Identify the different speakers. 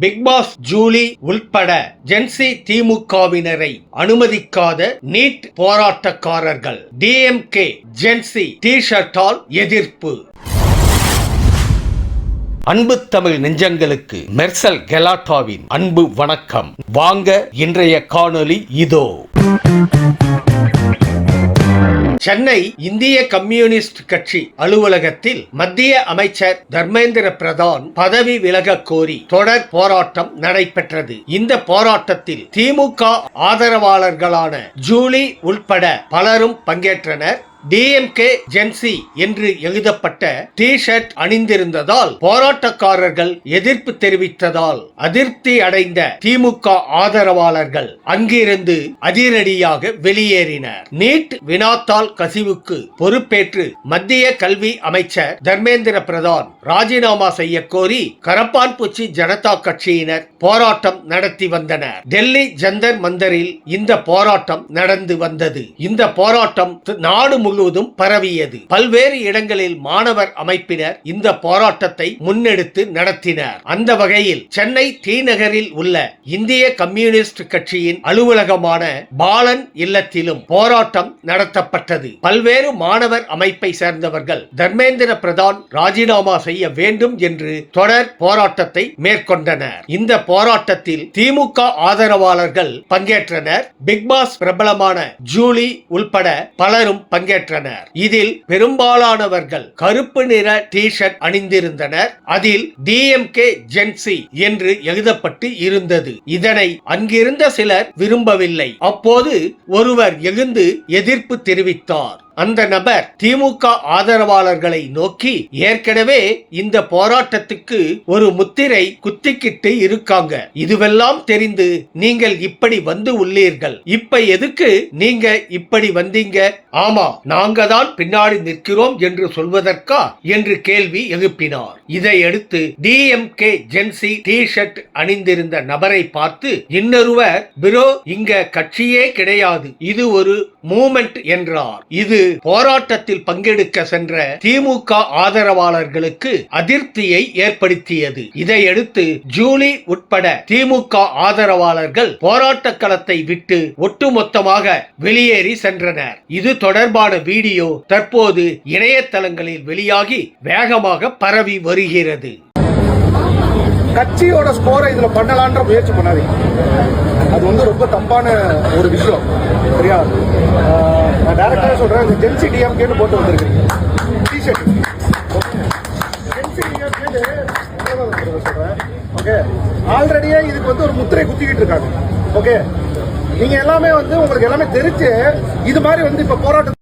Speaker 1: Big pass Julie உள்பட gen Z திமுகவினரை அனுமதிக்காத NEET போராட்டக்காரர்கள் DMK gen Z டி-ஷர்ட்டால் எதிர்ப்பு. அன்பு தமிழ் நெஞ்சங்களுக்கு மெர்சல் கெலாட்டாவின் அன்பு வணக்கம். வாங்க இன்றைய காணொளி இதோ. சென்னை இந்திய கம்யூனிஸ்ட் கட்சி அலுவலகத்தில் மத்திய அமைச்சர் தர்மேந்திர பிரதான் பதவி விலக கோரி தொடர் போராட்டம் நடைபெற்றது. இந்த போராட்டத்தில் திமுக ஆதரவாளர்களான ஜூலி உள்பட பலரும் பங்கேற்றனர். டிஎம்கே ஜென்சி என்று எழுதப்பட்ட டி-ஷர்ட் அணிந்திருந்ததால் போராட்டக்காரர்கள் எதிர்ப்பு தெரிவித்ததால் அதிருப்தி அடைந்த திமுக ஆதரவாளர்கள் அங்கிருந்து அதிரடியாக வெளியேறினர். நீட் வினாத்தாள் கசிவுக்கு பொறுப்பேற்று மத்திய கல்வி அமைச்சர் தர்மேந்திர பிரதான் ராஜினாமா செய்ய கோரி கரப்பான்பூச்சி ஜனதா கட்சியினர் போராட்டம் நடத்தி வந்தனர். டெல்லி ஜந்தர் மந்தரில் இந்த போராட்டம் நடந்து வந்தது. இந்த போராட்டம் நாடு முழுவதும் பரவியது. பல்வேறு இடங்களில் மாணவர் அமைப்பினர் இந்த போராட்டத்தை முன்னெடுத்து நடத்தினர். அந்த வகையில் சென்னை டி நகரில் உள்ள இந்திய கம்யூனிஸ்ட் கட்சியின் அலுவலகமான பாலன் இல்லத்திலும் போராட்டம் நடத்தப்பட்டது. பல்வேறு மாணவர் அமைப்பை சேர்ந்தவர்கள் தர்மேந்திர பிரதான் ராஜினாமா செய்ய வேண்டும் என்று தொடர் போராட்டத்தை மேற்கொண்டனர். இந்த போராட்டத்தில் திமுக ஆதரவாளர்கள் பங்கேற்றனர். பிக் பாஸ் பிரபலமான ஜூலி உள்பட பலரும் பங்கேற்றனர். இதில் பெரும்பாலானவர்கள் கருப்பு நிற டி-ஷர்ட் அணிந்திருந்தனர். அதில் டிஎம்கே ஜென்சி என்று எழுதப்பட்டு இருந்தது. இதனை அங்கிருந்த சிலர் விரும்பவில்லை. அப்போது ஒருவர் எழுந்து எதிர்ப்பு தெரிவித்தார். அந்த நபர் திமுக ஆதரவாளர்களை நோக்கி, ஏற்கனவே இந்த போராட்டத்துக்கு ஒரு முத்திரை குத்திக்கிட்டு இருக்காங்க, இதுவெல்லாம் தெரிந்து நீங்கள் இப்படி வந்து உள்ளீர்கள், இப்ப எதுக்கு நீங்க இப்படி வந்தீங்க? ஆமா, நாங்க தான் பின்னாடி நிற்கிறோம் என்று சொல்வதற்கா என்று கேள்வி எழுப்பினார். இதையடுத்து டிஎம்கே ஜென்சி டி-ஷர்ட் அணிந்திருந்த நபரை பார்த்து இன்னொருவர், பிரோ இங்க கட்சியே கிடையாது, இது ஒரு மூமெண்ட் என்றார். இது போராட்டத்தில் பங்கெடுக்க சென்ற திமுக ஆதரவாளர்களுக்கு அதிருப்தியை ஏற்படுத்தியது. இதையடுத்து ஜூலி உட்பட திமுக ஆதரவாளர்கள் போராட்ட களத்தை விட்டு ஒட்டுமொத்தமாக வெளியேறி சென்றனர். இது தொடர்பான வீடியோ தற்போது இணையதளங்களில் வெளியாகி வேகமாக பரவி வருகிறது.
Speaker 2: கட்சியோட ஸ்கோரை இதுல பண்ணலான்ற முயற்சி பண்ணாதீங்க. அது ரொம்ப தப்பான ஒரு விஷயம். சரியா? நான் டைரக்டா சொல்றேன், ஜென்சி டிஎம்கேன்னு போட்டு வந்திருக்கீங்க டி-ஷர்ட். ஜென்சி டிஎம்கேன்னு சொல்றேன். ஓகே, ஆல்ரெடியே இதுக்கு ஒரு முத்திரை குத்திக்கிட்டு இருக்காங்க. ஓகே, நீங்க எல்லாமே உங்களுக்கு எல்லாமே தெரிஞ்சு இது மாதிரி இப்ப போராட்டம்